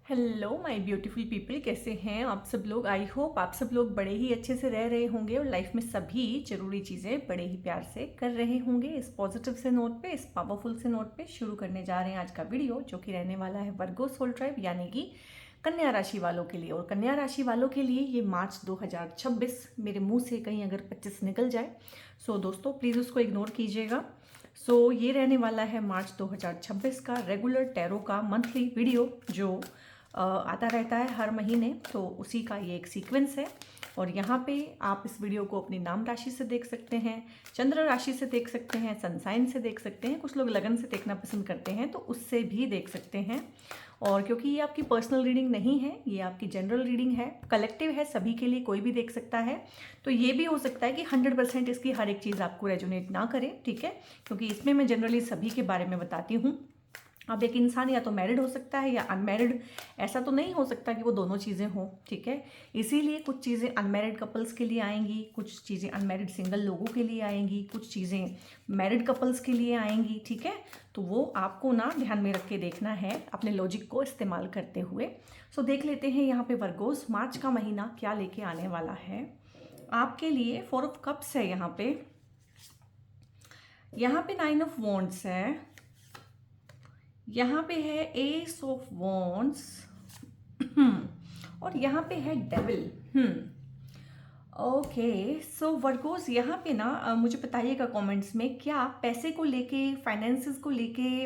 Hello my beautiful people, कैसे हैं आप सब लोग। आई होप आप सब लोग बड़े ही अच्छे से रह रहे होंगे और लाइफ में सभी जरूरी चीज़ें बड़े ही प्यार से कर रहे होंगे। इस पॉजिटिव से नोट पे, इस पावरफुल से नोट पे शुरू करने जा रहे हैं आज का वीडियो, जो कि रहने वाला है वर्गो सोल ट्राइब यानी कि कन्या राशि वालों के लिए। और कन्या राशि वालों के लिए ये मार्च 2026, मेरे मुंह से कहीं अगर 25 निकल जाए सो दोस्तों प्लीज़ उसको इग्नोर कीजिएगा। ये रहने वाला है मार्च 2026 का रेगुलर टैरो का मंथली वीडियो, जो आता रहता है हर महीने। तो उसी का ये एक सीक्वेंस है। और यहाँ पे आप इस वीडियो को अपनी नाम राशि से देख सकते हैं, चंद्र राशि से देख सकते हैं, सनसाइन से देख सकते हैं, कुछ लोग लगन से देखना पसंद करते हैं तो उससे भी देख सकते हैं। और क्योंकि ये आपकी पर्सनल रीडिंग नहीं है, ये आपकी जनरल रीडिंग है, कलेक्टिव है, सभी के लिए कोई भी देख सकता है। तो ये भी हो सकता है कि 100% इसकी हर एक चीज़ आपको रेजोनेट ना करे, ठीक है, क्योंकि इसमें मैं जनरली सभी के बारे में बताती हूँ। अब एक इंसान या तो मैरिड हो सकता है या अनमैरिड, ऐसा तो नहीं हो सकता कि वो दोनों चीज़ें हों, ठीक है। इसीलिए कुछ चीज़ें अनमैरिड कपल्स के लिए आएंगी, कुछ चीज़ें अनमैरिड सिंगल लोगों के लिए आएंगी, कुछ चीज़ें मैरिड कपल्स के लिए आएंगी, ठीक है। तो वो आपको ना ध्यान में रख के देखना है, अपने लॉजिक को इस्तेमाल करते हुए। देख लेते हैं यहाँ पे वर्गोस मार्च का महीना क्या लेके आने वाला है आपके लिए। 4 ऑफ कप्स है यहाँ पे 9 ऑफ वॉन्ड्स है, यहाँ पे है एस ऑफ वॉन्ड्स और यहाँ पे है डेविल। ओके, वर्गोस यहाँ पे ना मुझे बताइएगा कमेंट्स में, क्या पैसे को लेके, फाइनेंसेस को लेके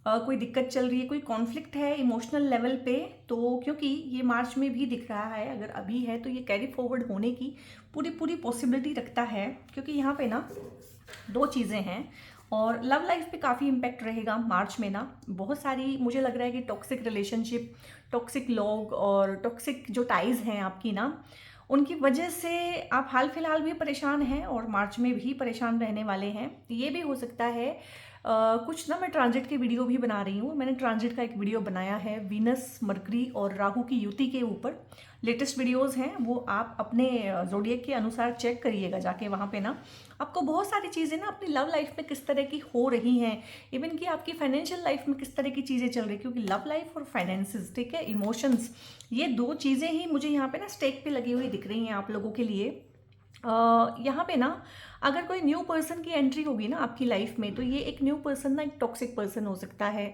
कोई दिक्कत चल रही है, कोई कॉन्फ्लिक्ट है इमोशनल लेवल पे। तो क्योंकि ये मार्च में भी दिख रहा है, अगर अभी है तो ये कैरी फॉरवर्ड होने की पूरी पूरी पॉसिबिलिटी रखता है, क्योंकि यहाँ पे ना 2 चीज़ें हैं। और लव लाइफ पे काफ़ी इम्पैक्ट रहेगा मार्च में ना। बहुत सारी मुझे लग रहा है कि टॉक्सिक रिलेशनशिप, टॉक्सिक लोग और टॉक्सिक जो टाइज हैं आपकी ना, उनकी वजह से आप हाल फिलहाल भी परेशान हैं और मार्च में भी परेशान रहने वाले हैं। ये भी हो सकता है कुछ ना, मैं ट्रांजिट के वीडियो भी बना रही हूँ। मैंने ट्रांजिट का एक वीडियो बनाया है वीनस, मरकरी और राहु की युति के ऊपर। लेटेस्ट वीडियोस हैं, वो आप अपने जोडिएक के अनुसार चेक करिएगा जाके। वहाँ पे ना आपको बहुत सारी चीज़ें ना अपनी लव लाइफ में किस तरह की हो रही हैं, इवन कि आपकी फाइनेंशियल लाइफ में किस तरह की चीज़ें चल रही, क्योंकि लव लाइफ और फाइनेंसेस, ठीक है, इमोशंस, ये 2 चीज़ें ही मुझे यहाँ पे ना स्टेक पे लगी हुई दिख रही हैं आप लोगों के लिए। यहाँ पे ना अगर कोई न्यू पर्सन की एंट्री होगी ना आपकी लाइफ में, तो ये एक न्यू पर्सन ना एक टॉक्सिक पर्सन हो सकता है,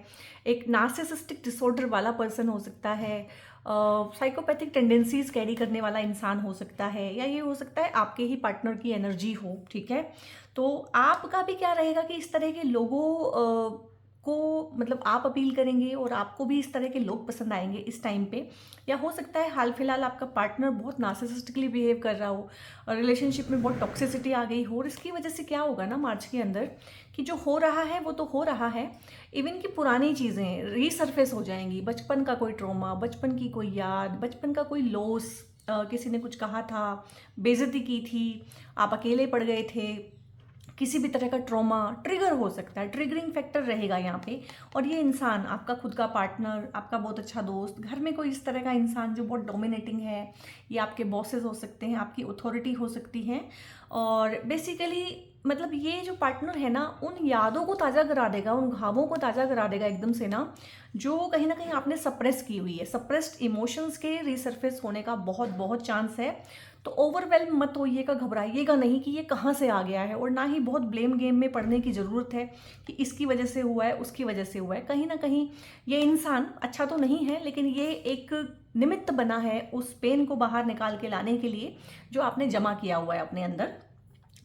एक नार्सिसिस्टिक डिसऑर्डर वाला पर्सन हो सकता है, साइकोपैथिक टेंडेंसीज कैरी करने वाला इंसान हो सकता है, या ये हो सकता है आपके ही पार्टनर की एनर्जी हो, ठीक है। तो आपका भी क्या रहेगा कि इस तरह के लोगों को मतलब आप अपील करेंगे और आपको भी इस तरह के लोग पसंद आएंगे इस टाइम पे। या हो सकता है हाल फिलहाल आपका पार्टनर बहुत नार्सिसिस्टिकली बिहेव कर रहा हो और रिलेशनशिप में बहुत टॉक्सिसिटी आ गई हो, और इसकी वजह से क्या होगा ना मार्च के अंदर, कि जो हो रहा है वो तो हो रहा है, इवन की पुरानी चीज़ें रीसरफेस हो जाएंगी। बचपन का कोई ट्रॉमा, बचपन की कोई याद, बचपन का कोई लॉस, किसी ने कुछ कहा था, बेइज्जती की थी, आप अकेले पड़ गए थे, किसी भी तरह का ट्रॉमा ट्रिगर हो सकता है, ट्रिगरिंग फैक्टर रहेगा यहाँ पे। और ये इंसान आपका खुद का पार्टनर, आपका बहुत अच्छा दोस्त, घर में कोई इस तरह का इंसान जो बहुत डोमिनेटिंग है, ये आपके बॉसेस हो सकते हैं, आपकी अथॉरिटी हो सकती है। और बेसिकली मतलब ये जो पार्टनर है ना, उन यादों को ताज़ा करा देगा, उन घावों को ताज़ा करा देगा एकदम से ना, जो कहीं ना कहीं आपने सप्रेस की हुई है। सप्रेस्ड इमोशंस के रिसर्फेस होने का बहुत बहुत चांस है। तो ओवरवेल्म मत होइएगा, घबराइएगा नहीं कि ये कहाँ से आ गया है, और ना ही बहुत ब्लेम गेम में पड़ने की ज़रूरत है कि इसकी वजह से हुआ है, उसकी वजह से हुआ है। कहीं ना कहीं ये इंसान अच्छा तो नहीं है, लेकिन ये एक निमित्त बना है उस पेन को बाहर निकाल के लाने के लिए जो आपने जमा किया हुआ है अपने अंदर।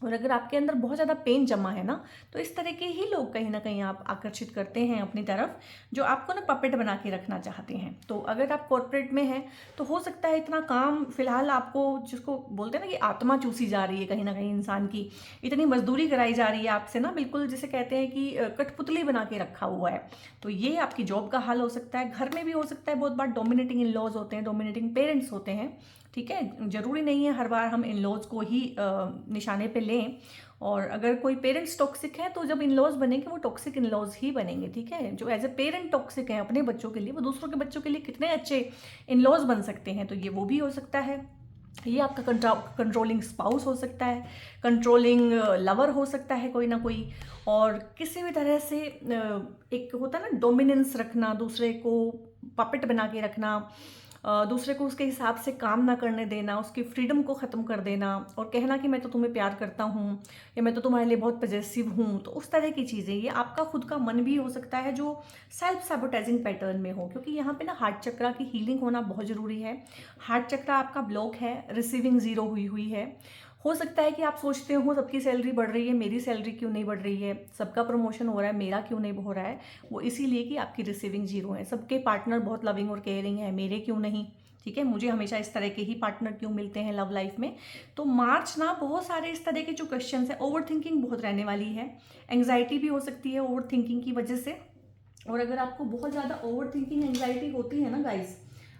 और अगर आपके अंदर बहुत ज़्यादा पेन जमा है ना, तो इस तरह के ही लोग कहीं ना कहीं आप आकर्षित करते हैं अपनी तरफ, जो आपको ना पपेट बना के रखना चाहते हैं। तो अगर आप कॉर्पोरेट में हैं तो हो सकता है इतना काम फिलहाल आपको, जिसको बोलते हैं ना कि आत्मा चूसी जा रही है कहीं ना कहीं इंसान की, इतनी मजदूरी कराई जा रही है आपसे ना, बिल्कुल जिसे कहते हैं कि कठपुतली बना के रखा हुआ है। तो ये आपकी जॉब का हाल हो सकता है। घर में भी हो सकता है, बहुत बार डोमिनेटिंग इन लॉज होते हैं, डोमिनेटिंग पेरेंट्स होते हैं, ठीक है। जरूरी नहीं है हर बार हम इन लॉज को ही निशाने पे लें। और अगर कोई पेरेंट्स टॉक्सिक है तो जब इन लॉज बनेंगे वो टॉक्सिक इन लॉज ही बनेंगे, ठीक है। जो एज ए पेरेंट टॉक्सिक है अपने बच्चों के लिए, वो दूसरों के बच्चों के लिए कितने अच्छे इन लॉज बन सकते हैं। तो ये वो भी हो सकता है। ये आपका कंट्रोलिंग स्पाउस हो सकता है, कंट्रोलिंग लवर हो सकता है कोई ना कोई, और किसी भी तरह से एक होता है ना डोमिनेंस रखना, दूसरे को पपेट बना के रखना, दूसरे को उसके हिसाब से काम ना करने देना, उसकी फ्रीडम को ख़त्म कर देना और कहना कि मैं तो तुम्हें प्यार करता हूँ या मैं तो तुम्हारे लिए बहुत पजेसिव हूँ। तो उस तरह की चीज़ें, ये आपका खुद का मन भी हो सकता है जो सेल्फ सैबोटाइजिंग पैटर्न में हो, क्योंकि यहाँ पे ना हार्ट चक्रा की हीलिंग होना बहुत ज़रूरी है। हार्ट चक्रा आपका ब्लॉक है, रिसीविंग ज़ीरो हुई हुई है। हो सकता है कि आप सोचते हो सबकी सैलरी बढ़ रही है, मेरी सैलरी क्यों नहीं बढ़ रही है, सबका प्रमोशन हो रहा है, मेरा क्यों नहीं हो रहा है। वो इसीलिए कि आपकी रिसीविंग जीरो है। सबके पार्टनर बहुत लविंग और केयरिंग है, मेरे क्यों नहीं। ठीक है, मुझे हमेशा इस तरह के ही पार्टनर क्यों मिलते हैं लव लाइफ में। तो मार्च ना बहुत सारे इस तरह के जो क्वेश्चन है, ओवर थिंकिंग बहुत रहने वाली है, एंग्जाइटी भी हो सकती है ओवर थिंकिंग की वजह से। और अगर आपको बहुत ज़्यादा ओवर थिंकिंग एंग्जाइटी होती है ना गाइस,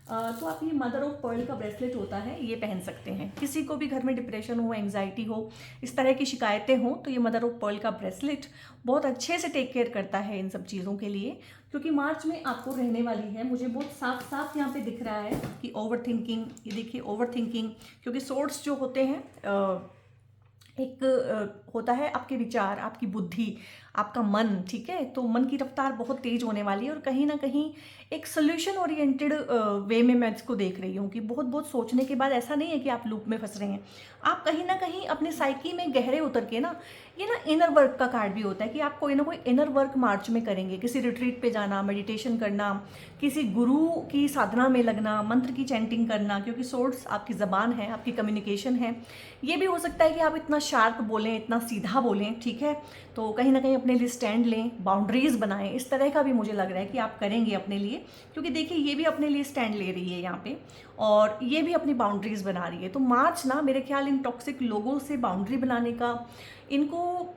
तो आप ये मदर ऑफ पर्ल का ब्रेसलेट होता है, ये पहन सकते हैं। किसी को भी घर में डिप्रेशन हो, एंग्जाइटी हो, इस तरह की शिकायतें हो, तो ये मदर ऑफ पर्ल का ब्रेसलेट बहुत अच्छे से टेक केयर करता है इन सब चीज़ों के लिए। क्योंकि मार्च में आपको रहने वाली है, मुझे बहुत साफ साफ यहाँ पे दिख रहा है कि ओवर थिंकिंग, ये देखिए ओवर थिंकिंग, क्योंकि सोर्स जो होते हैं एक होता है आपके विचार, आपकी बुद्धि, आपका मन। ठीक है, तो मन की रफ्तार बहुत तेज होने वाली है और कहीं ना कहीं एक सोल्यूशन ओरिएंटेड वे में मैं इसको देख रही हूँ कि बहुत बहुत सोचने के बाद ऐसा नहीं है कि आप लूप में फंस रहे हैं। आप कहीं ना कहीं अपने साइकी में गहरे उतर के ना, ये ना इनर वर्क का कार्ड भी होता है कि आप कोई ना कोई इनर वर्क मार्च में करेंगे। किसी रिट्रीट पे जाना, मेडिटेशन करना, किसी गुरु की साधना में लगना, मंत्र की चैंटिंग करना, क्योंकि सोर्स आपकी ज़बान है, आपकी कम्युनिकेशन है। ये भी हो सकता है कि आप इतना शार्प बोलें, इतना सीधा बोलें। ठीक है, तो कहीं ना कहीं अपने लिए स्टैंड लें, बाउंड्रीज बनाएं, इस तरह का भी मुझे लग रहा है कि आप करेंगे अपने लिए। क्योंकि देखिए ये भी अपने लिए स्टैंड ले रही है यहाँ पे और ये भी अपनी बाउंड्रीज बना रही है। तो मार्च ना मेरे ख्याल इन टॉक्सिक लोगों से बाउंड्री बनाने का, इनको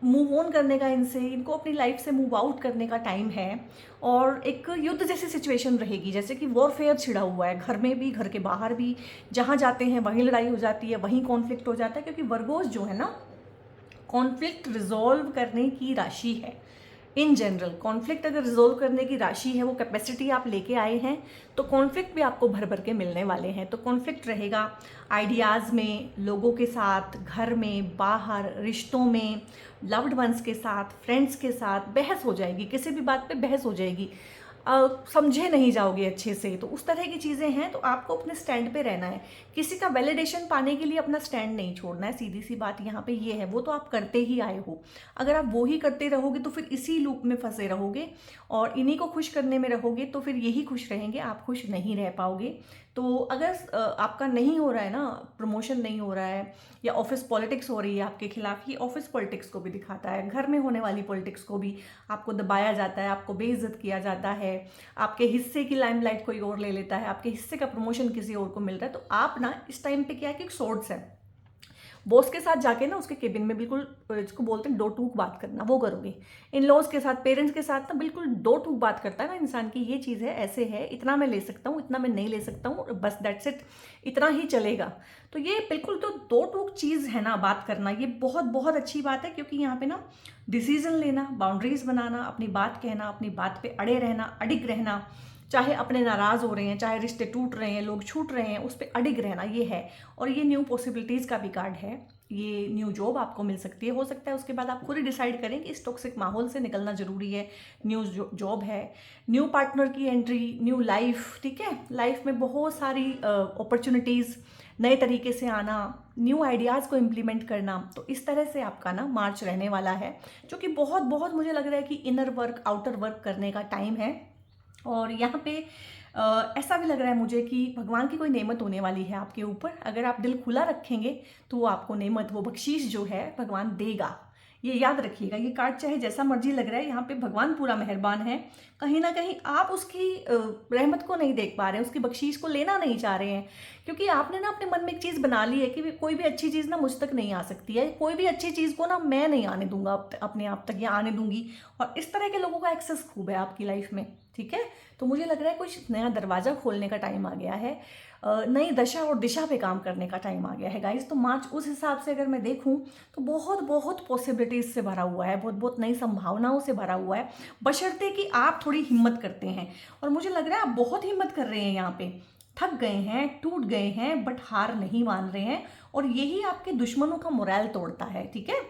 मूव ऑन करने का, इनसे, इनको अपनी लाइफ से मूव आउट करने का टाइम है। और एक युद्ध जैसी सिचुएशन रहेगी, जैसे कि वॉरफेयर छिड़ा हुआ है, घर में भी, घर के बाहर भी, जहाँ जाते हैं वहीं लड़ाई हो जाती है, वहीं कॉन्फ्लिक्ट हो जाता है। क्योंकि वर्गोस जो है ना, कॉन्फ्लिक्ट रिजॉल्व करने की राशि है। इन जनरल कॉन्फ्लिक्ट अगर रिजोल्व करने की राशि है, वो कैपेसिटी आप लेके आए हैं, तो कॉन्फ्लिक्ट भी आपको भर भर के मिलने वाले हैं। तो कॉन्फ्लिक्ट रहेगा आइडियाज़ में, लोगों के साथ, घर में, बाहर, रिश्तों में, लव्ड वंस के साथ, फ्रेंड्स के साथ बहस हो जाएगी, किसी भी बात पे बहस हो जाएगी, समझे नहीं जाओगे अच्छे से। तो उस तरह की चीज़ें हैं। तो आपको अपने स्टैंड पे रहना है, किसी का वैलिडेशन पाने के लिए अपना स्टैंड नहीं छोड़ना है। सीधी सी बात यहाँ पे ये है, वो तो आप करते ही आए हो। अगर आप वो ही करते रहोगे तो फिर इसी लूप में फंसे रहोगे और इन्हीं को खुश करने में रहोगे, तो फिर यही खुश रहेंगे, आप खुश नहीं रह पाओगे। तो अगर आपका नहीं हो रहा है ना, प्रमोशन नहीं हो रहा है, या ऑफिस पॉलिटिक्स हो रही है आपके खिलाफ, ही ऑफिस पॉलिटिक्स को भी दिखाता है, घर में होने वाली पॉलिटिक्स को भी, आपको दबाया जाता है, आपको बेइज्जत किया जाता है, आपके हिस्से की लाइमलाइट कोई और ले लेता है, आपके हिस्से का प्रमोशन किसी और को मिल रहा है। तो आप ना इस टाइम पे क्या है कि सोर्स है, बॉस के साथ जाके ना उसके केबिन में बिल्कुल, इसको बोलते हैं दो टूक बात करना, वो करोगे। इन लॉज के साथ, पेरेंट्स के साथ ना बिल्कुल दो टूक बात करता है ना इंसान की, ये चीज़ है, ऐसे है, इतना मैं ले सकता हूँ, इतना मैं नहीं ले सकता हूँ, बस दैट्स इट, इतना ही चलेगा। तो ये बिल्कुल तो दो टूक चीज़ है ना बात करना, ये बहुत बहुत अच्छी बात है। क्योंकि यहाँ पे ना डिसीजन लेना, बाउंड्रीज बनाना, अपनी बात कहना, अपनी बात पे अड़े रहना, अडिग रहना, चाहे अपने नाराज़ हो रहे हैं, चाहे रिश्ते टूट रहे हैं, लोग छूट रहे हैं, उस पर अडिग रहना, ये है। और ये न्यू पॉसिबिलिटीज़ का भी कार्ड है, ये न्यू जॉब आपको मिल सकती है। हो सकता है उसके बाद आप खुद ही डिसाइड करें कि इस टॉक्सिक माहौल से निकलना ज़रूरी है, न्यू जॉब है, न्यू पार्टनर की एंट्री, न्यू लाइफ। ठीक है, लाइफ में बहुत सारी अपॉर्चुनिटीज़, नए तरीके से आना, न्यू आइडियाज़ को इम्प्लीमेंट करना। तो इस तरह से आपका ना मार्च रहने वाला है, जो कि बहुत बहुत मुझे लग रहा है कि इनर वर्क, आउटर वर्क करने का टाइम है। और यहाँ पे ऐसा भी लग रहा है मुझे कि भगवान की कोई नेमत होने वाली है आपके ऊपर। अगर आप दिल खुला रखेंगे तो वो आपको नेमत, वो बख्शीश जो है भगवान देगा। ये याद रखिएगा, ये कार्ड चाहे जैसा मर्जी लग रहा है, यहाँ पे भगवान पूरा मेहरबान है। कहीं ना कहीं आप उसकी रहमत को नहीं देख पा रहे हैं, उसकी बख्शीश को लेना नहीं चाह रहे हैं। क्योंकि आपने ना अपने मन में एक चीज़ बना ली है कि कोई भी अच्छी चीज़ ना मुझ तक नहीं आ सकती है, कोई भी अच्छी चीज़ को ना मैं नहीं आने दूंगा अपने आप तक, या आने दूंगी। और इस तरह के लोगों का एक्सेस खूब है आपकी लाइफ में। ठीक है, तो मुझे लग रहा है कुछ नया दरवाजा खोलने का टाइम आ गया है, नई दशा और दिशा पे काम करने का टाइम आ गया है गाइस। तो मार्च उस हिसाब से अगर मैं देखूं तो बहुत बहुत पॉसिबिलिटीज से भरा हुआ है, बहुत बहुत नई संभावनाओं से भरा हुआ है, बशर्ते कि आप थोड़ी हिम्मत करते हैं। और मुझे लग रहा है आप बहुत हिम्मत कर रहे हैं, यहाँ पे थक गए हैं, टूट गए हैं, बट हार नहीं मान रहे हैं। और यही आपके दुश्मनों का मोरल तोड़ता है। ठीक है,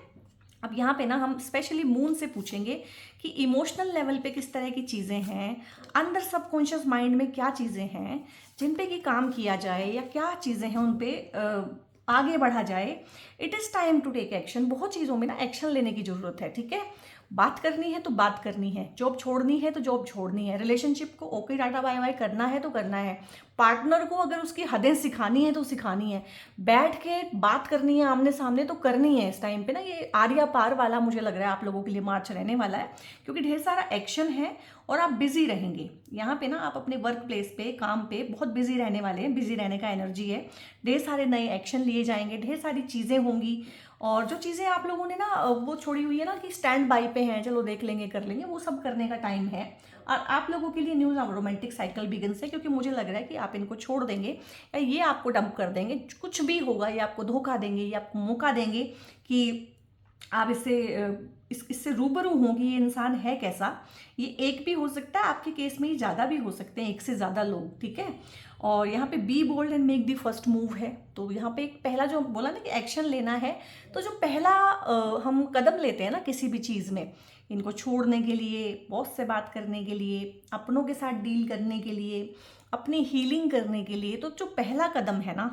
अब यहाँ पे ना हम स्पेशली मून से पूछेंगे कि इमोशनल लेवल पे किस तरह की चीज़ें हैं, अंदर सबकॉन्शियस माइंड में क्या चीज़ें हैं जिन पे कि काम किया जाए, या क्या चीज़ें हैं उन पे आगे बढ़ा जाए। It is time to take action. बहुत चीज़ों में ना एक्शन लेने की ज़रूरत है, ठीक है। बात करनी है तो बात करनी है, जॉब छोड़नी है तो जॉब छोड़नी है, रिलेशनशिप को ओके टाटा बाय बाय करना है तो करना है, पार्टनर को अगर उसकी हदें सिखानी है तो सिखानी है, बैठ के बात करनी है आमने सामने तो करनी है। इस टाइम पे ना ये आर्या पार वाला मुझे लग रहा है आप लोगों के लिए मार्च रहने वाला है, क्योंकि ढेर सारा एक्शन है और आप बिजी रहेंगे यहाँ पे ना। आप अपने वर्क प्लेस पे, काम पे बहुत बिजी रहने वाले हैं, बिजी रहने का एनर्जी है। ढेर सारे नए एक्शन लिए जाएंगे, ढेर सारी चीज़ें होंगी। और जो चीज़ें आप लोगों ने ना वो छोड़ी हुई है ना कि स्टैंड बाई पे हैं, चलो देख लेंगे कर लेंगे, वो सब करने का टाइम है। और आप लोगों के लिए न्यूज़ रोमांटिक साइकिल बिगिन्स है, क्योंकि मुझे लग रहा है कि आप इनको छोड़ देंगे या ये आपको डंप कर देंगे। कुछ भी होगा, ये आपको धोखा देंगे, ये आपको मौका देंगे कि आप इससे रूबरू होंगे, ये इंसान है कैसा। ये एक भी हो सकता है, आपके केस में ये ज़्यादा भी हो सकते हैं, एक से ज़्यादा लोग, ठीक है। और यहाँ पे be bold and make the first move है। तो यहाँ पे एक पहला जो बोला ना कि एक्शन लेना है, तो जो पहला हम कदम लेते हैं ना किसी भी चीज़ में, इनको छोड़ने के लिए, बॉस से बात करने के लिए, अपनों के साथ डील करने के लिए, अपनी हीलिंग करने के लिए, तो जो पहला कदम है ना,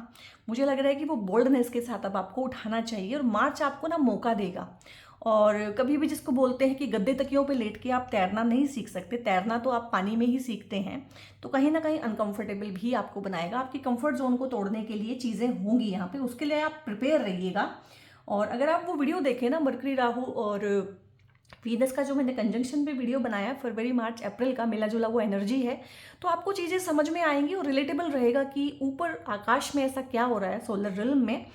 मुझे लग रहा है कि वो बोल्डनेस के साथ अब आपको उठाना चाहिए। और मार्च आपको ना मौका देगा। और कभी भी जिसको बोलते हैं कि गद्दे तकियों पे लेट के आप तैरना नहीं सीख सकते, तैरना तो आप पानी में ही सीखते हैं, तो कहीं ना कहीं अनकंफर्टेबल भी आपको बनाएगा। आपकी कंफर्ट जोन को तोड़ने के लिए चीज़ें होंगी यहाँ पे, उसके लिए आप प्रिपेयर रहिएगा। और अगर आप वो वीडियो देखें ना, मरकरी राहु और वीनस का जो मैंने कंजंक्शन पे वीडियो बनाया, फरवरी मार्च अप्रैल का मिला जुला वो एनर्जी है, तो आपको चीज़ें समझ में आएंगी और रिलेटेबल रहेगा कि ऊपर आकाश में ऐसा क्या हो रहा है, सोलर रिल्म में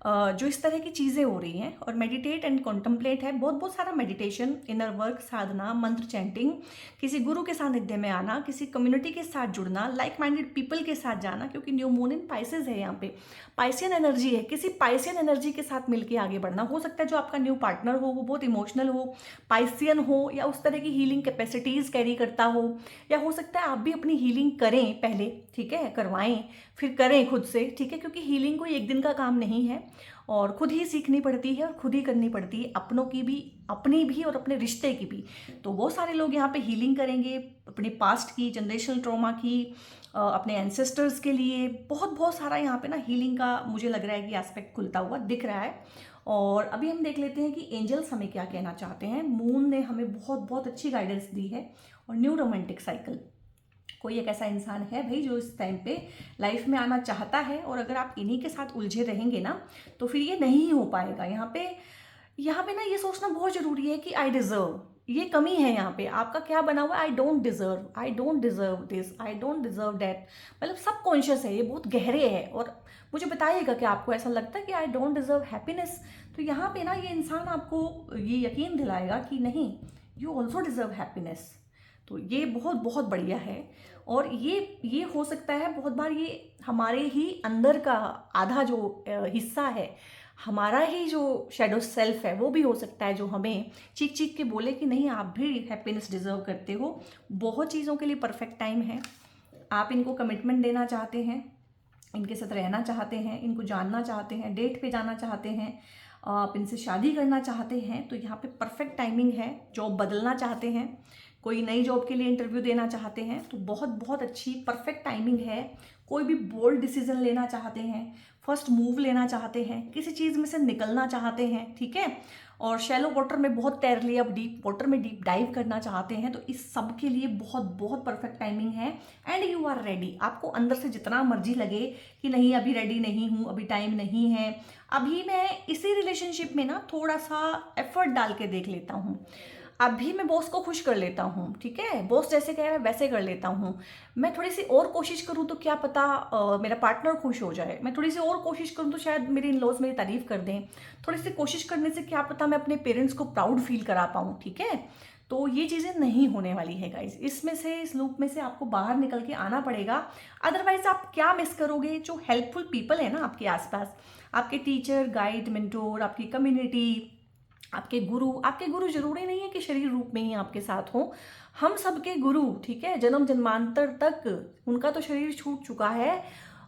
जो इस तरह की चीज़ें हो रही हैं। और मेडिटेट एंड कॉन्टम्पलेट है, बहुत बहुत सारा मेडिटेशन, इनर वर्क, साधना, मंत्र चैंटिंग, किसी गुरु के सानिध्य में आना, किसी कम्युनिटी के साथ जुड़ना, लाइक माइंडेड पीपल के साथ जाना, क्योंकि न्यू मून इन पाइसेस है, यहाँ पे पाइसियन एनर्जी है, किसी पाइसियन एनर्जी के साथ मिलकर आगे बढ़ना। हो सकता है जो आपका न्यू पार्टनर हो वो बहुत इमोशनल हो, पाइसियन हो, या उस तरह की हीलिंग कैपेसिटीज़ कैरी करता हो, या हो सकता है आप भी अपनी हीलिंग करें पहले, ठीक है, करवाएं, फिर करें खुद से, ठीक है, क्योंकि हीलिंग कोई एक दिन का काम नहीं है और खुद ही सीखनी पड़ती है और खुद ही करनी पड़ती है, अपनों की भी, अपनी भी और अपने रिश्ते की भी। तो वो सारे लोग यहाँ पे हीलिंग करेंगे अपने पास्ट की, जनरेशनल ट्रॉमा की, अपने एंसेस्टर्स के लिए। बहुत बहुत सारा यहाँ पे ना हीलिंग का मुझे लग रहा है कि एस्पेक्ट खुलता हुआ दिख रहा है। और अभी हम देख लेते हैं कि एंजल्स हमें क्या कहना चाहते हैं। मून ने हमें बहुत बहुत अच्छी गाइडेंस दी है। और न्यू रोमांटिक साइकिल, कोई एक ऐसा इंसान है भाई जो इस टाइम पे लाइफ में आना चाहता है, और अगर आप इन्हीं के साथ उलझे रहेंगे ना तो फिर ये नहीं हो पाएगा। यहाँ पे ना ये सोचना बहुत जरूरी है कि आई डिजर्व, ये कमी है यहाँ पे। आपका क्या बना हुआ है, I don't deserve, I don't deserve this, I don't deserve that. मतलब सब कॉन्शियस है, ये बहुत गहरे है। और मुझे बताइएगा कि आपको ऐसा लगता है कि आई डोंट डिजर्व हैप्पीनेस, तो यहाँ पे ना ये इंसान आपको ये यकीन दिलाएगा कि नहीं, यू ऑल्सो डिजर्व हैप्पीनेस। तो ये बहुत बहुत बढ़िया है। और ये हो सकता है बहुत बार ये हमारे ही अंदर का आधा जो हिस्सा है, हमारा ही जो शेडो सेल्फ है, वो भी हो सकता है जो हमें चीख चीख के बोले कि नहीं, आप भी हैप्पीनेस डिजर्व करते हो। बहुत चीज़ों के लिए परफेक्ट टाइम है। आप इनको कमिटमेंट देना चाहते हैं, इनके साथ रहना चाहते हैं, इनको जानना चाहते हैं, डेट पे जाना चाहते हैं, आप इनसे शादी करना चाहते हैं, तो यहाँ पे परफेक्ट टाइमिंग है। जॉब बदलना चाहते हैं, कोई नई जॉब के लिए इंटरव्यू देना चाहते हैं, तो बहुत बहुत अच्छी परफेक्ट टाइमिंग है। कोई भी बोल्ड डिसीजन लेना चाहते हैं, फर्स्ट मूव लेना चाहते हैं, किसी चीज़ में से निकलना चाहते हैं, ठीक है। और शैलो वाटर में बहुत तैर लिया, अब डीप वाटर में डीप डाइव करना चाहते हैं, तो इस सब के लिए बहुत बहुत परफेक्ट टाइमिंग है। And you are ready. आपको अंदर से जितना मर्जी लगे कि नहीं अभी रेडी नहीं हूँ, अभी टाइम नहीं है, अभी मैं इसी रिलेशनशिप में ना थोड़ा सा एफर्ट डाल के देख लेता हूँ, अभी मैं बॉस को खुश कर लेता हूँ, ठीक है, बॉस जैसे कह रहा है वैसे कर लेता हूँ, मैं थोड़ी सी और कोशिश करूँ तो क्या पता मेरा पार्टनर खुश हो जाए, मैं थोड़ी सी और कोशिश करूँ तो शायद मेरे इन लॉज मेरी तारीफ कर दें, थोड़ी सी कोशिश करने से क्या पता मैं अपने पेरेंट्स को प्राउड फील करा पाऊँ, ठीक है। तो ये चीज़ें नहीं होने वाली है गाइज, इसमें से, इस लूप में से आपको बाहर निकल के आना पड़ेगा। अदरवाइज आप क्या मिस करोगे, जो हेल्पफुल पीपल है ना आपके आसपास, आपके टीचर, गाइड, मेंटोर, आपकी कम्युनिटी, आपके गुरु जरूरी नहीं है कि शरीर रूप में ही आपके साथ हो, हम सबके गुरु, ठीक है, जन्म जन्मांतर तक उनका तो शरीर छूट चुका है,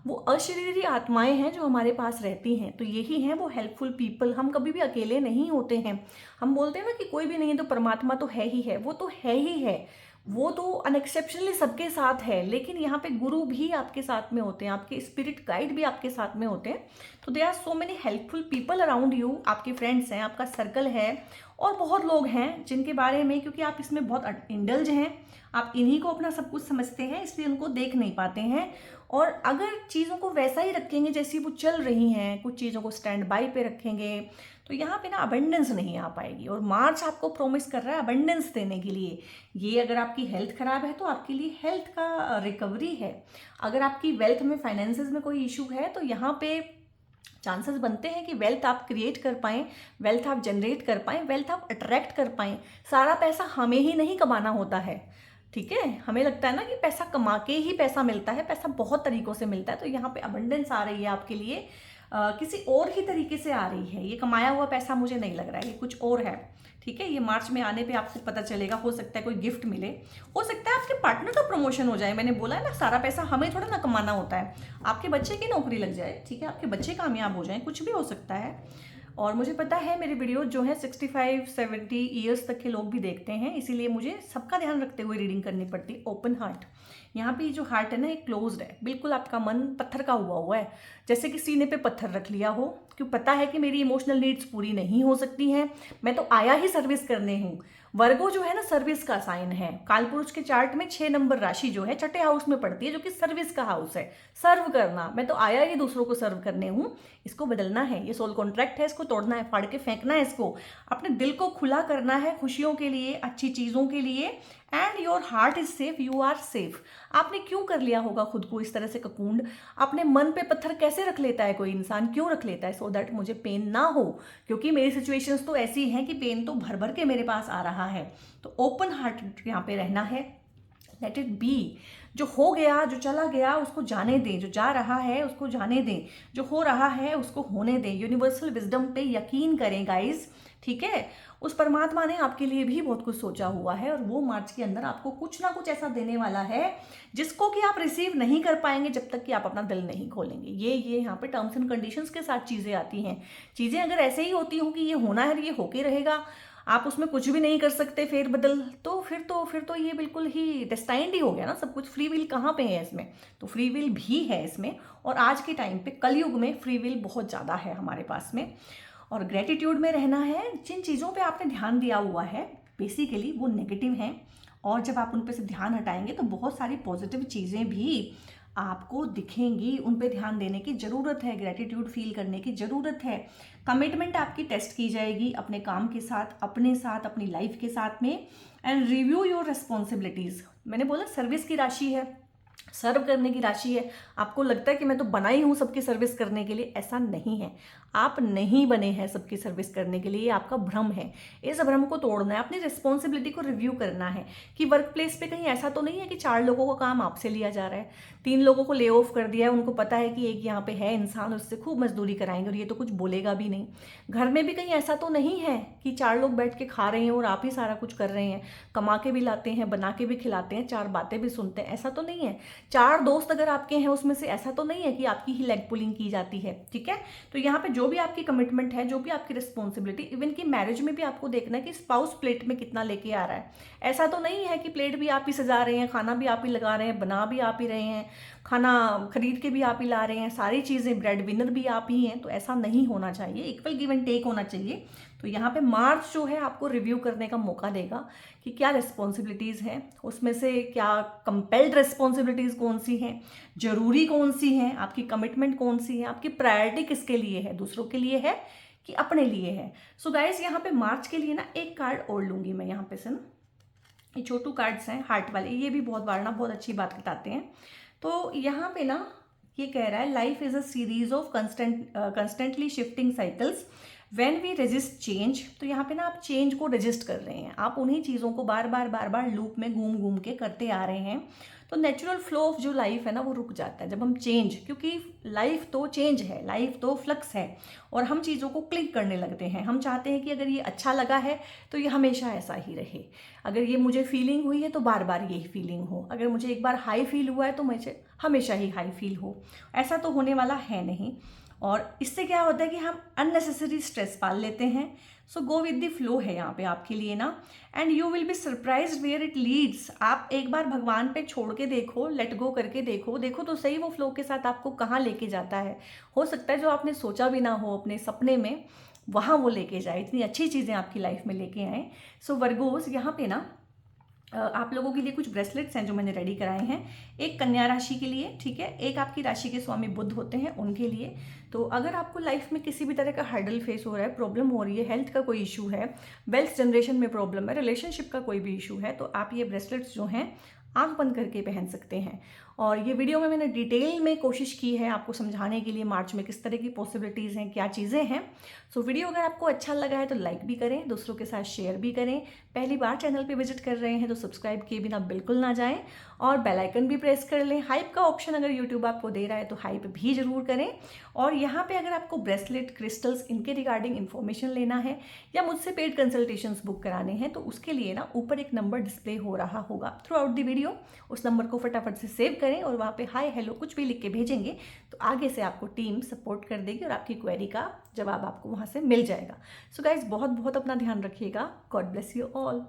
वो अशरीरी आत्माएं हैं जो हमारे पास रहती हैं, तो यही हैं वो हेल्पफुल पीपल। हम कभी भी अकेले नहीं होते हैं। हम बोलते हैं ना कि कोई भी नहीं है तो परमात्मा तो है ही है, वो तो है ही है, वो तो अनएक्सेप्शनली सबके साथ है। लेकिन यहाँ पे गुरु भी आपके साथ में होते हैं, आपके स्पिरिट गाइड भी आपके साथ में होते हैं। तो they are so many helpful people around you. आपके फ्रेंड्स हैं, आपका सर्कल है, और बहुत लोग हैं जिनके बारे में, क्योंकि आप इसमें बहुत इंडल्ज हैं, आप इन्हीं को अपना सब कुछ समझते हैं, इसलिए उनको देख नहीं पाते हैं। और अगर चीज़ों को वैसा ही रखेंगे जैसी वो चल रही हैं, कुछ चीज़ों को स्टैंड बाय पे रखेंगे, तो यहाँ पे ना अबंडेंस नहीं आ पाएगी। और मार्च आपको प्रॉमिस कर रहा है अबंडेंस देने के लिए। ये अगर आपकी हेल्थ खराब है तो आपके लिए हेल्थ का रिकवरी है। अगर आपकी वेल्थ में, फाइनेंसेस में कोई इशू है, तो यहाँ पे चांसेस बनते हैं कि वेल्थ आप क्रिएट कर पाएँ, वेल्थ आप जनरेट कर पाएँ, वेल्थ आप अट्रैक्ट कर पाएँ। सारा पैसा हमें ही नहीं कमाना होता है, ठीक है। हमें लगता है ना कि पैसा कमा के ही पैसा मिलता है, पैसा बहुत तरीक़ों से मिलता है। तो यहाँ पे अबंडेंस आ रही है आपके लिए, किसी और ही तरीके से आ रही है। ये कमाया हुआ पैसा मुझे नहीं लग रहा है, ये कुछ और है, ठीक है। ये मार्च में आने पे आपको पता चलेगा। हो सकता है कोई गिफ्ट मिले, हो सकता है आपके पार्टनर का प्रमोशन हो जाए। मैंने बोला है ना, सारा पैसा हमें थोड़ा ना कमाना होता है। आपके बच्चे की नौकरी लग जाए, ठीक है, आपके बच्चे कामयाब हो जाए, कुछ भी हो सकता है। और मुझे पता है मेरे वीडियो जो है 65-70 ईयर्स तक के लोग भी देखते हैं, इसीलिए मुझे सबका ध्यान रखते हुए रीडिंग करनी पड़ती है। ओपन हार्ट, यहाँ पे जो हार्ट है ना, एक क्लोज्ड है, बिल्कुल आपका मन पत्थर का हुआ है, जैसे कि सीने पे पत्थर रख लिया हो। क्यों? पता है कि मेरी इमोशनल नीड्स पूरी नहीं हो सकती हैं, मैं तो आया ही सर्विस करने हूँ। वर्गो जो है ना, सर्विस का साइन है। कालपुरुष के चार्ट में 6 नंबर राशि जो है छठे हाउस में पड़ती है, जो कि सर्विस का हाउस है। सर्व करना, मैं तो आया ही दूसरों को सर्व करने हूँ। इसको बदलना है, ये सोल कॉन्ट्रैक्ट है, इसको तोड़ना है, फाड़ के फेंकना है इसको। अपने दिल को खुला करना है खुशियों के लिए, अच्छी चीज़ों के लिए। And your heart is safe, you are safe. आपने क्यों कर लिया होगा खुद को इस तरह से ककूंड? अपने मन पे पत्थर कैसे रख लेता है कोई इंसान? क्यों रख लेता है? सो दैट मुझे पेन ना हो, क्योंकि मेरी सिचुएशंस तो ऐसी हैं कि पेन तो भर भर के मेरे पास आ रहा है। तो ओपन हार्ट यहाँ पे रहना है। Let it be. जो हो गया, जो चला गया, उसको जाने दें। जो जा रहा है उसको जाने दें, जो हो रहा है उसको होने दें। यूनिवर्सल विजडम पे यकीन करें गाइज, ठीक है। उस परमात्मा ने आपके लिए भी बहुत कुछ सोचा हुआ है, और वो मार्च के अंदर आपको कुछ ना कुछ ऐसा देने वाला है जिसको कि आप रिसीव नहीं कर पाएंगे जब तक कि आप अपना दिल नहीं खोलेंगे। ये यहाँ पे टर्म्स एंड कंडीशंस के साथ चीज़ें आती हैं। चीज़ें अगर ऐसे ही होती हों कि ये होना है, ये होके रहेगा, आप उसमें कुछ भी नहीं कर सकते फेर बदल, तो फिर तो ये बिल्कुल ही डेस्टाइंड ही हो गया ना सब कुछ। फ्री विल कहाँ पे है इसमें? तो फ्री विल भी है इसमें, और आज के टाइम पे कलयुग में फ्री विल बहुत ज़्यादा है हमारे पास में। और ग्रेटिट्यूड में रहना है। जिन चीज़ों पे आपने ध्यान दिया हुआ है बेसिकली वो नेगेटिव हैं, और जब आप उन पे से ध्यान हटाएंगे तो बहुत सारी पॉजिटिव चीज़ें भी आपको दिखेंगी। उन पे ध्यान देने की ज़रूरत है, ग्रेटिट्यूड फील करने की ज़रूरत है। कमिटमेंट आपकी टेस्ट की जाएगी अपने काम के साथ, अपने साथ, अपनी लाइफ के साथ में। And review your responsibilities. मैंने बोला सर्विस की राशि है, सर्व करने की राशि है। आपको लगता है कि मैं तो बना ही हूँ सबकी सर्विस करने के लिए, ऐसा नहीं है। आप नहीं बने हैं सबकी सर्विस करने के लिए, ये आपका भ्रम है। इस भ्रम को तोड़ना है, अपनी रिस्पॉन्सिबिलिटी को रिव्यू करना है कि वर्क प्लेस पे कहीं ऐसा तो नहीं है कि 4 लोगों का काम आपसे लिया जा रहा है, 3 लोगों को ले ऑफ कर दिया है, उनको पता है कि एक यहाँ पे है इंसान, उससे खूब मजदूरी कराएंगे और ये तो कुछ बोलेगा भी नहीं। घर में भी कहीं ऐसा तो नहीं है कि 4 लोग बैठ के खा रहे हैं और आप ही सारा कुछ कर रहे हैं, कमा के भी लाते हैं, बना के भी खिलाते हैं, 4 बातें भी सुनते हैं, ऐसा तो नहीं है। 4 दोस्त अगर आपके हैं उसमें से ऐसा तो नहीं है कि आपकी ही लेग पुलिंग की जाती है, ठीक है। तो यहाँ पे जो भी आपकी कमिटमेंट है, जो भी आपकी रिस्पॉन्सिबिलिटी, इवन कि मैरिज में भी आपको देखना है कि स्पाउस प्लेट में कितना लेके आ रहा है। ऐसा तो नहीं है कि प्लेट भी आप ही सजा रहे हैं, खाना भी आप ही लगा रहे हैं, बना भी आप ही रहे हैं, खाना खरीद के भी आप ही ला रहे हैं, सारी चीज़ें, ब्रेड विनर भी आप ही हैं। तो ऐसा नहीं होना चाहिए, इक्वल गिव एंड टेक होना चाहिए। तो यहाँ पे मार्च जो है आपको रिव्यू करने का मौका देगा कि क्या रिस्पॉन्सिबिलिटीज़ हैं, उसमें से क्या कंपेल्ड रिस्पॉन्सिबिलिटीज़ कौन सी हैं, जरूरी कौन सी हैं, आपकी कमिटमेंट कौन सी है, आपकी प्रायोरिटी किसके लिए है, दूसरों के लिए है कि अपने लिए है। सो गाइस, यहाँ पे मार्च के लिए ना एक कार्ड और लूँगी मैं यहाँ पे से ना, ये छोटू कार्ड्स हैं हार्ट वाले, ये भी बहुत बार ना बहुत अच्छी बात बताते हैं। तो यहाँ पे ना ये कह रहा है, life is a series of constantly shifting cycles when we resist change. तो यहाँ पे ना आप चेंज को रेजिस्ट कर रहे हैं, आप उन्हीं चीज़ों को बार बार लूप में घूम घूम के करते आ रहे हैं। तो नेचुरल फ्लो ऑफ जो लाइफ है ना वो रुक जाता है जब हम चेंज, क्योंकि लाइफ तो चेंज है, लाइफ तो फ्लक्स है, और हम चीज़ों को क्लिक करने लगते हैं। हम चाहते हैं कि अगर ये अच्छा लगा है तो ये हमेशा ऐसा ही रहे, अगर ये मुझे फीलिंग हुई है तो बार बार यही फीलिंग हो, अगर मुझे एक बार हाई फील हुआ है तो मुझे हमेशा ही हाई फील हो, ऐसा तो होने वाला है नहीं। और इससे क्या होता है कि हम अननेसेसरी स्ट्रेस पाल लेते हैं। So go with the flow है यहाँ पे आपके लिए ना, and you will be surprised where it leads. आप एक बार भगवान पे छोड़ के देखो, लेट गो करके देखो, देखो तो सही वो फ्लो के साथ आपको कहाँ लेके जाता है। हो सकता है जो आपने सोचा भी ना हो अपने सपने में, वहाँ वो लेके जाए, इतनी अच्छी चीज़ें आपकी लाइफ में लेके आए। सो वर्गोस यहाँ पे ना आप लोगों के लिए कुछ ब्रेसलेट्स हैं जो मैंने रेडी कराए हैं। एक कन्या राशि के लिए, ठीक है, एक आपकी राशि के स्वामी बुध होते हैं उनके लिए। तो अगर आपको लाइफ में किसी भी तरह का हर्डल फेस हो रहा है, प्रॉब्लम हो रही है, हेल्थ का कोई इशू है, वेल्थ जनरेशन में प्रॉब्लम है, रिलेशनशिप का कोई भी इशू है, तो आप ये ब्रेसलेट्स जो हैं आंख बंद करके पहन सकते हैं। और ये वीडियो में मैंने डिटेल में कोशिश की है आपको समझाने के लिए मार्च में किस तरह की पॉसिबिलिटीज़ हैं, क्या चीज़ें हैं। सो वीडियो अगर आपको अच्छा लगा है तो लाइक भी करें, दूसरों के साथ शेयर भी करें। पहली बार चैनल पे विजिट कर रहे हैं तो सब्सक्राइब किए बिना बिल्कुल ना जाएं, और बेल आइकन भी प्रेस कर लें। हाइप का ऑप्शन अगर यूट्यूब आपको दे रहा है तो हाइप भी जरूर करें। और यहाँ पे अगर आपको ब्रेसलेट, क्रिस्टल्स, इनके रिगार्डिंग इन्फॉर्मेशन लेना है या मुझसे पेड कंसल्टेशंस बुक कराने हैं तो उसके लिए ना ऊपर एक नंबर डिस्प्ले हो रहा होगा थ्रू आउट द वीडियो, उस नंबर को फटाफट से सेव करें और वहाँ पे हाय हेलो कुछ भी लिख के भेजेंगे तो आगे से आपको टीम सपोर्ट कर देगी और आपकी क्वेरी का जवाब आपको वहाँ से मिल जाएगा। सो गाइज बहुत बहुत अपना ध्यान रखिएगा। God bless you all.